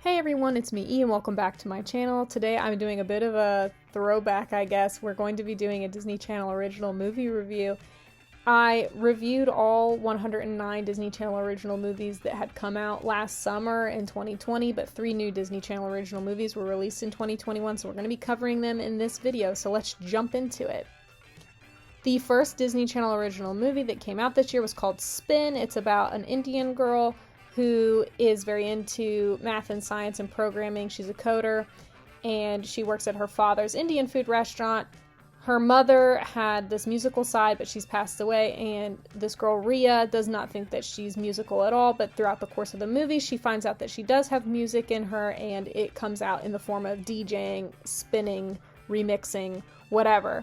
Hey everyone, it's me E and welcome back to my channel. Today I'm doing a bit of a throwback, I guess. We're going to be doing a Disney Channel original movie review. I reviewed all 109 Disney Channel original movies that had come out last summer in 2020, but 3 new Disney Channel original movies were released in 2021, so we're going to be covering them in this video, so let's jump into it. The first Disney Channel original movie that came out this year was called Spin. It's about an Indian girl who is very into math and science and programming. She's a coder, and she works at her father's Indian food restaurant. Her mother had this musical side, but she's passed away, and this girl, Rhea, does not think that she's musical at all, but throughout the course of the movie, she finds out that she does have music in her, and it comes out in the form of DJing, spinning, remixing, whatever.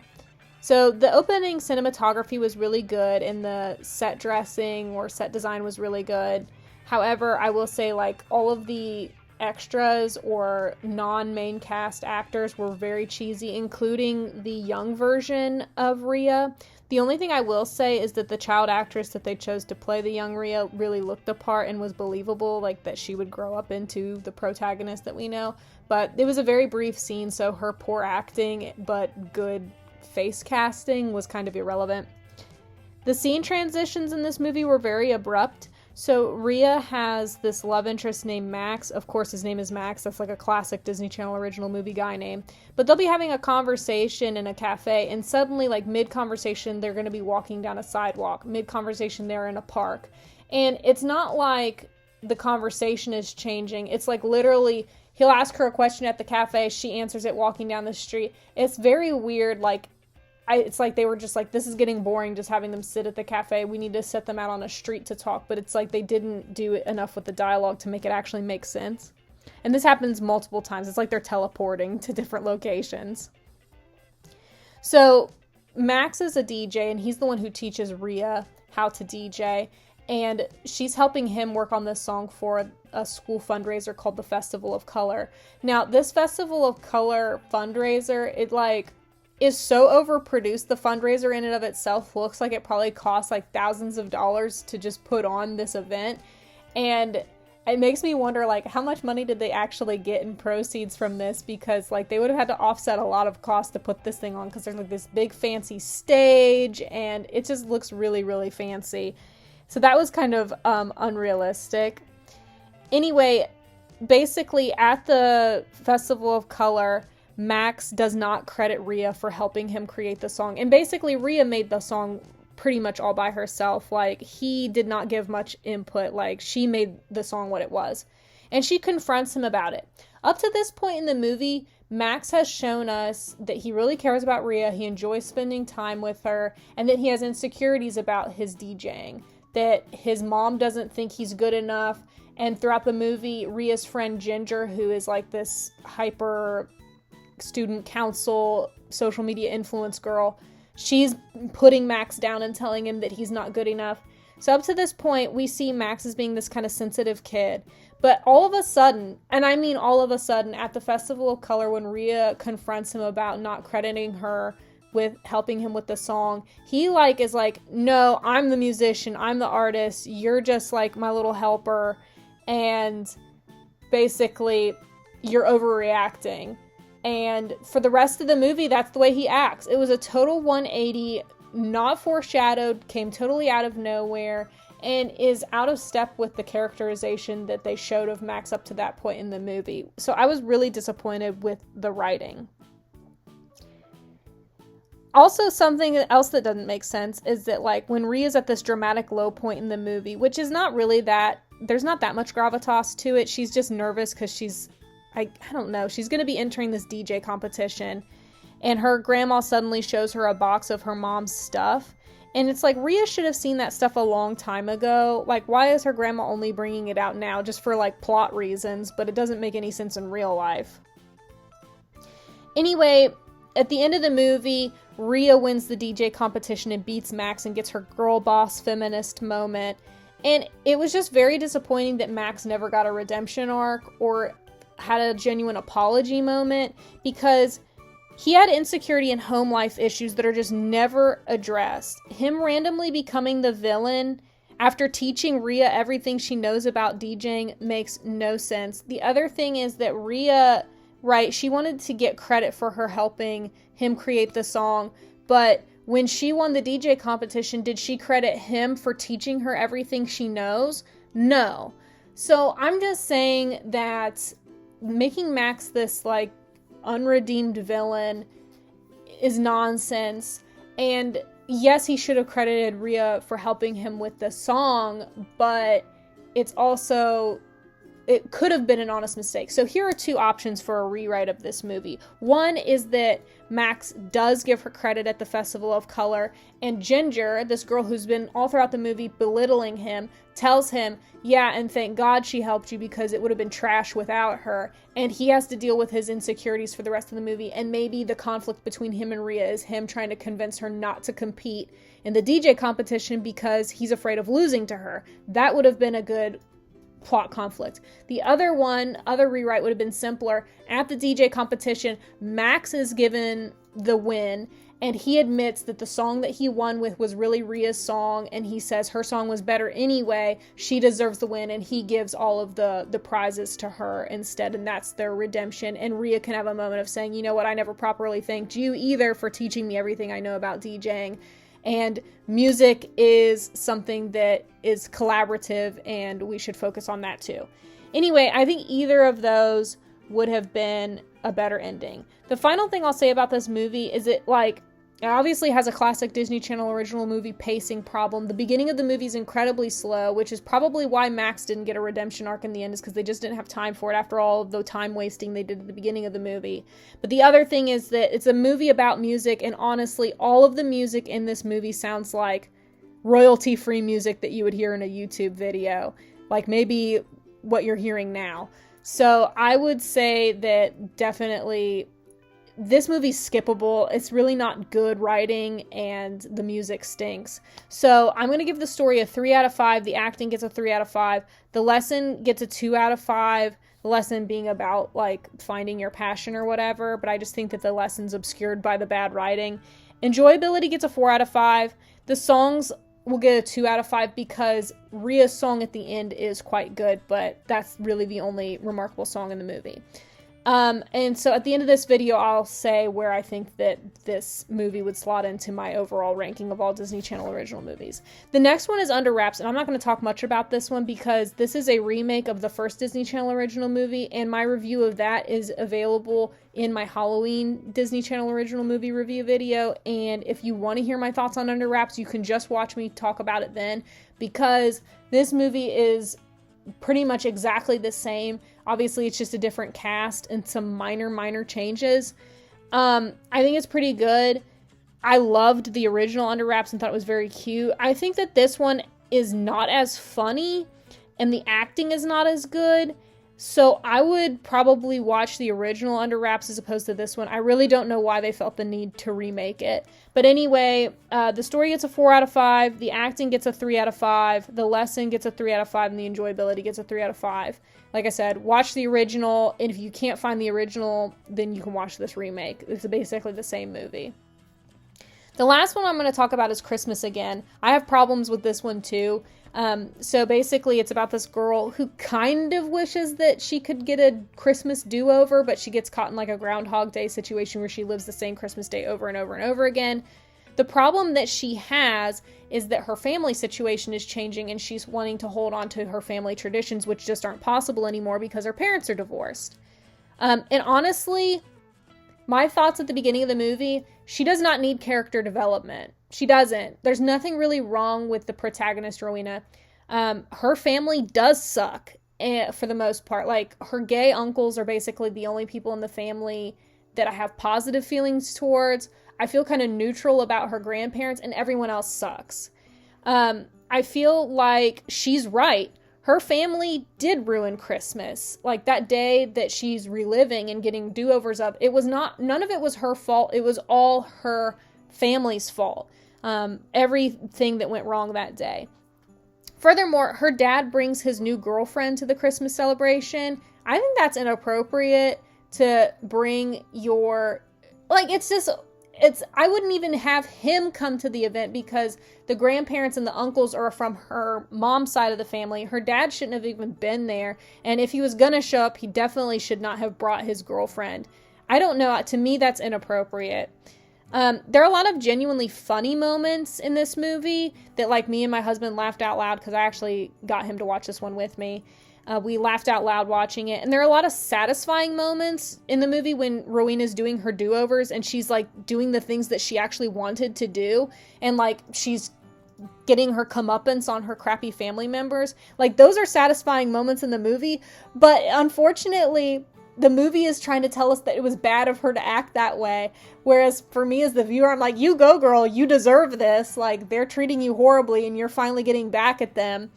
So the opening cinematography was really good, and the set dressing or set design was really good. However, I will say, like, all of the extras or non-main cast actors were very cheesy, including the young version of Rhea. The only thing I will say is that the child actress that they chose to play the young Rhea really looked the part and was believable, like that she would grow up into the protagonist that we know. But it was a very brief scene, so her poor acting but good face casting was kind of irrelevant. The scene transitions in this movie were very abrupt. So Rhea has this love interest named Max. Of course, his name is Max. That's like a classic Disney Channel original movie guy name. But they'll be having a conversation in a cafe, and suddenly, like mid-conversation, they're going to be walking down a sidewalk. Mid-conversation, they're in a park. And it's not like the conversation is changing. It's like literally, he'll ask her a question at the cafe. She answers it walking down the street. It's very weird, like, it's like they were just like, this is getting boring just having them sit at the cafe. We need to set them out on a street to talk. But it's like they didn't do enough with the dialogue to make it actually make sense. And this happens multiple times. It's like they're teleporting to different locations. So Max is a DJ, and he's the one who teaches Rhea how to DJ. And she's helping him work on this song for a school fundraiser called the Festival of Color. Now, this Festival of Color fundraiser, it like is so overproduced. The fundraiser in and of itself looks like it probably costs like thousands of dollars to just put on this event. And it makes me wonder, like, how much money did they actually get in proceeds from this? Because like they would have had to offset a lot of cost to put this thing on, because there's like this big fancy stage and it just looks really, really fancy. So that was kind of unrealistic. Anyway, basically at the Festival of Color, Max does not credit Rhea for helping him create the song. And basically, Rhea made the song pretty much all by herself. Like, he did not give much input. Like, she made the song what it was. And she confronts him about it. Up to this point in the movie, Max has shown us that he really cares about Rhea. He enjoys spending time with her. And that he has insecurities about his DJing. That his mom doesn't think he's good enough. And throughout the movie, Rhea's friend Ginger, who is like this hyper student council, social media influence girl, she's putting Max down and telling him that he's not good enough. So up to this point, we see Max as being this kind of sensitive kid. But all of a sudden, and I mean all of a sudden, at the Festival of Color, when Rhea confronts him about not crediting her with helping him with the song, he like is like, no, I'm the musician, I'm the artist, you're just like my little helper, and basically you're overreacting. And for the rest of the movie, that's the way he acts. It was a total 180, not foreshadowed, came totally out of nowhere, and is out of step with the characterization that they showed of Max up to that point in the movie. So I was really disappointed with the writing. Also, something else that doesn't make sense is that, like, when Rhea's at this dramatic low point in the movie, which is not really that, there's not that much gravitas to it. She's just nervous because she's, I don't know, she's going to be entering this DJ competition, and her grandma suddenly shows her a box of her mom's stuff, and it's like, Rhea should have seen that stuff a long time ago. Like, why is her grandma only bringing it out now? Just for, like, plot reasons, but it doesn't make any sense in real life. Anyway, at the end of the movie, Rhea wins the DJ competition and beats Max and gets her girl boss feminist moment, and it was just very disappointing that Max never got a redemption arc or had a genuine apology moment, because he had insecurity and home life issues that are just never addressed. Him randomly becoming the villain after teaching Rhea everything she knows about DJing makes no sense. The other thing is that Rhea, right, she wanted to get credit for her helping him create the song, but when she won the DJ competition, did she credit him for teaching her everything she knows? No. So I'm just saying that making Max this like unredeemed villain is nonsense. And yes, he should have credited Rhea for helping him with the song, but it's also, it could have been an honest mistake. So here are two options for a rewrite of this movie. One is that Max does give her credit at the Festival of Color, and Ginger, this girl who's been all throughout the movie belittling him, tells him, yeah, and thank God she helped you because it would have been trash without her. And he has to deal with his insecurities for the rest of the movie, and maybe the conflict between him and Rhea is him trying to convince her not to compete in the DJ competition because he's afraid of losing to her. That would have been a good plot conflict. The other rewrite would have been simpler. At the DJ competition, Max is given the win, and he admits that the song that he won with was really Rhea's song, and he says her song was better anyway, she deserves the win, and he gives all of the prizes to her instead, and that's their redemption. And Rhea can have a moment of saying, you know what, I never properly thanked you either for teaching me everything I know about DJing. And music is something that is collaborative, and we should focus on that too. Anyway, I think either of those would have been a better ending. The final thing I'll say about this movie is it obviously has a classic Disney Channel original movie pacing problem. The beginning of the movie is incredibly slow, which is probably why Max didn't get a redemption arc in the end, is because they just didn't have time for it after all of the time wasting they did at the beginning of the movie. But the other thing is that it's a movie about music, and honestly, all of the music in this movie sounds like royalty-free music that you would hear in a YouTube video, like maybe what you're hearing now. So I would say that definitely this movie's skippable. It's really not good writing, and the music stinks. So I'm going to give the story a 3 out of 5. The acting gets a 3 out of 5. The lesson gets a 2 out of 5. The lesson being about, like, finding your passion or whatever, but I just think that the lesson's obscured by the bad writing. Enjoyability gets a 4 out of 5. The songs will get a 2 out of 5 because Rhea's song at the end is quite good, but that's really the only remarkable song in the movie. And so at the end of this video, I'll say where I think that this movie would slot into my overall ranking of all Disney Channel original movies. The next one is Under Wraps, and I'm not going to talk much about this one because this is a remake of the first Disney Channel original movie, and my review of that is available in my Halloween Disney Channel original movie review video. And if you want to hear my thoughts on Under Wraps, you can just watch me talk about it then, because this movie is pretty much exactly the same. Obviously, it's just a different cast and some minor changes. I think it's pretty good. I loved the original Under Wraps and thought it was very cute. I think that this one is not as funny, and the acting is not as good. So I would probably watch the original Under Wraps as opposed to this one. I really don't know why they felt the need to remake it. But anyway, the story gets a 4 out of 5. The acting gets a 3 out of 5. The lesson gets a 3 out of 5. And the enjoyability gets a 3 out of 5. Like I said, watch the original. And if you can't find the original, then you can watch this remake. It's basically the same movie. The last one I'm going to talk about is Christmas Again. I have problems with this one too. So basically it's about this girl who kind of wishes that she could get a Christmas do-over, but she gets caught in like a Groundhog Day situation where she lives the same Christmas day over and over and over again. The problem that she has is that her family situation is changing, and she's wanting to hold on to her family traditions, which just aren't possible anymore because her parents are divorced. And honestly, my thoughts at the beginning of the movie, she does not need character development. She doesn't. There's nothing really wrong with the protagonist, Rowena. Her family does suck for the most part. Like, her gay uncles are basically the only people in the family that I have positive feelings towards. I feel kind of neutral about her grandparents, and everyone else sucks. I feel like she's right. Her family did ruin Christmas. Like, that day that she's reliving and getting do-overs of, none of it was her fault. It was all her family's fault. Everything that went wrong that day. Furthermore, her dad brings his new girlfriend to the Christmas celebration. I think that's inappropriate to bring your, like, it's just, I wouldn't even have him come to the event because the grandparents and the uncles are from her mom's side of the family. Her dad shouldn't have even been there. And if he was going to show up, he definitely should not have brought his girlfriend. I don't know. To me, that's inappropriate. There are a lot of genuinely funny moments in this movie that, like, me and my husband laughed out loud because I actually got him to watch this one with me. We laughed out loud watching it. And there are a lot of satisfying moments in the movie when Rowena's doing her do-overs and she's, like, doing the things that she actually wanted to do. And, like, she's getting her comeuppance on her crappy family members. Like, those are satisfying moments in the movie. But unfortunately, the movie is trying to tell us that it was bad of her to act that way. Whereas for me as the viewer, I'm like, you go, girl. You deserve this. Like, they're treating you horribly and you're finally getting back at them.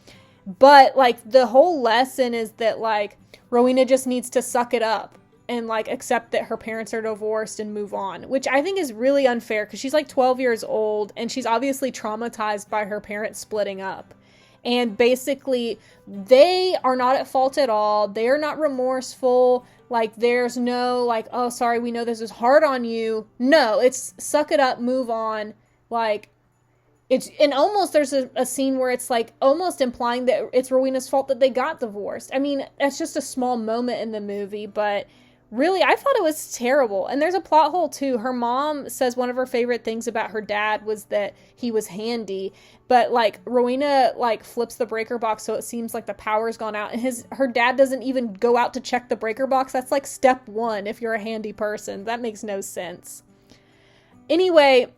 But, like, the whole lesson is that, like, Rowena just needs to suck it up and, like, accept that her parents are divorced and move on, which I think is really unfair because she's, like, 12 years old and she's obviously traumatized by her parents splitting up. And basically, they are not at fault at all. They're not remorseful. Like, there's no, like, oh, sorry, we know this is hard on you. No, it's suck it up, move on. Like, and almost there's a scene where it's like almost implying that it's Rowena's fault that they got divorced. I mean, that's just a small moment in the movie, but really, I thought it was terrible. And there's a plot hole too. Her mom says one of her favorite things about her dad was that he was handy, but like Rowena like flips the breaker box so it seems like the power's gone out, and her dad doesn't even go out to check the breaker box. That's like step one if you're a handy person. That makes no sense. Anyway,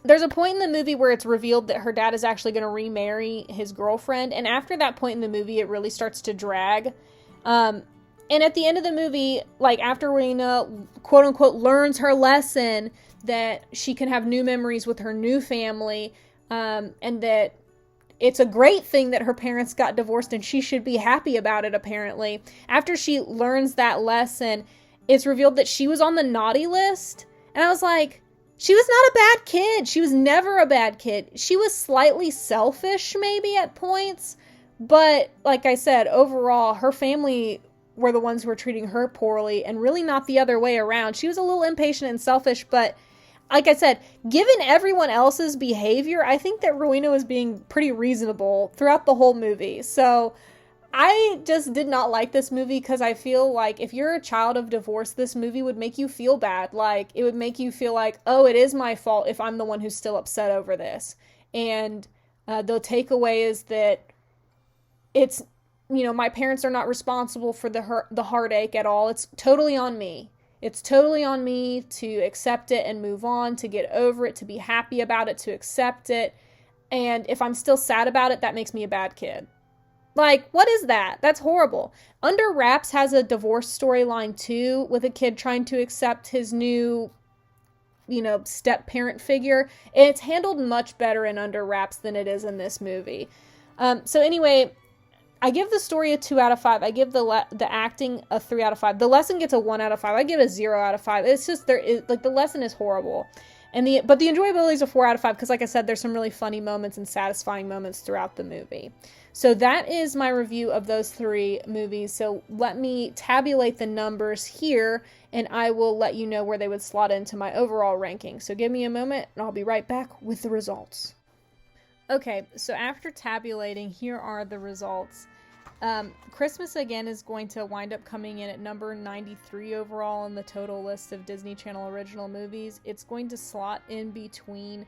there's a point in the movie where it's revealed that her dad is actually going to remarry his girlfriend. And after that point in the movie, it really starts to drag. And at the end of the movie, like after Rowena, quote unquote, learns her lesson that she can have new memories with her new family, and that it's a great thing that her parents got divorced and she should be happy about it, apparently. After she learns that lesson, it's revealed that she was on the naughty list. And I was like, she was not a bad kid. She was never a bad kid. She was slightly selfish maybe at points. But like I said, overall, her family were the ones who were treating her poorly and really not the other way around. She was a little impatient and selfish, but like I said, given everyone else's behavior, I think that Rowena was being pretty reasonable throughout the whole movie. So I just did not like this movie because I feel like if you're a child of divorce, this movie would make you feel bad. Like, it would make you feel like, oh, it is my fault if I'm the one who's still upset over this. And the takeaway is that it's, you know, my parents are not responsible for the heartache at all. It's totally on me. It's totally on me to accept it and move on, to get over it, to be happy about it, to accept it. And if I'm still sad about it, that makes me a bad kid. Like, what is that? That's horrible. Under Wraps has a divorce storyline too, with a kid trying to accept his new, you know, step-parent figure. And it's handled much better in Under Wraps than it is in this movie. So anyway, I give the story a 2 out of 5. I give the acting a 3 out of 5. The lesson gets a 1 out of 5. I give it a 0 out of 5. It's just, like, the lesson is horrible. But the enjoyability is a 4 out of 5 because, like I said, there's some really funny moments and satisfying moments throughout the movie. So that is my review of those 3 movies. So let me tabulate the numbers here, and I will let you know where they would slot into my overall ranking. So give me a moment, and I'll be right back with the results. Okay, so after tabulating, here are the results. Christmas Again is going to wind up coming in at number 93 overall on the total list of Disney Channel original movies. It's going to slot in between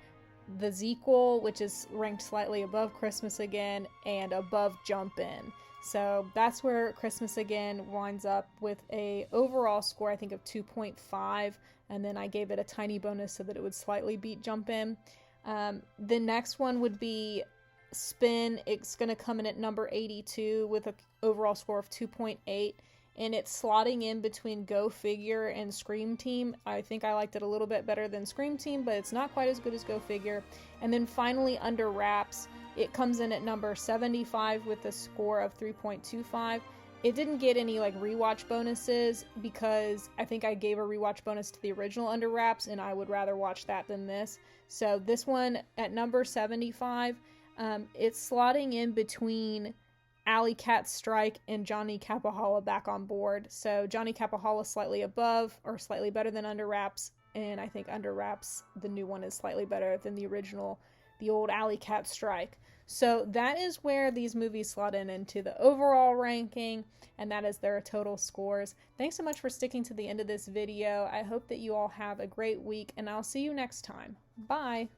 The Sequel, which is ranked slightly above Christmas Again, and above Jump In. So that's where Christmas Again winds up with a overall score, I think, of 2.5, and then I gave it a tiny bonus so that it would slightly beat Jump In. The next one would be Spin. It's going to come in at number 82 with an overall score of 2.8, and it's slotting in between Go Figure and Scream Team. I think I liked it a little bit better than Scream Team, but it's not quite as good as Go Figure. And then finally, Under Wraps, it comes in at number 75 with a score of 3.25. It didn't get any like rewatch bonuses because I think I gave a rewatch bonus to the original Under Wraps, and I would rather watch that than this. So this one at number 75, it's slotting in between Alley Cat Strike and Johnny Capahala Back on Board. So Johnny Capahala slightly above or slightly better than Under Wraps, and I think Under Wraps, the new one, is slightly better than the original, the old Alley Cat Strike. So that is where these movies slot into the overall ranking, and that is their total scores. Thanks so much for sticking to the end of this video. I hope that you all have a great week, and I'll see you next time. Bye!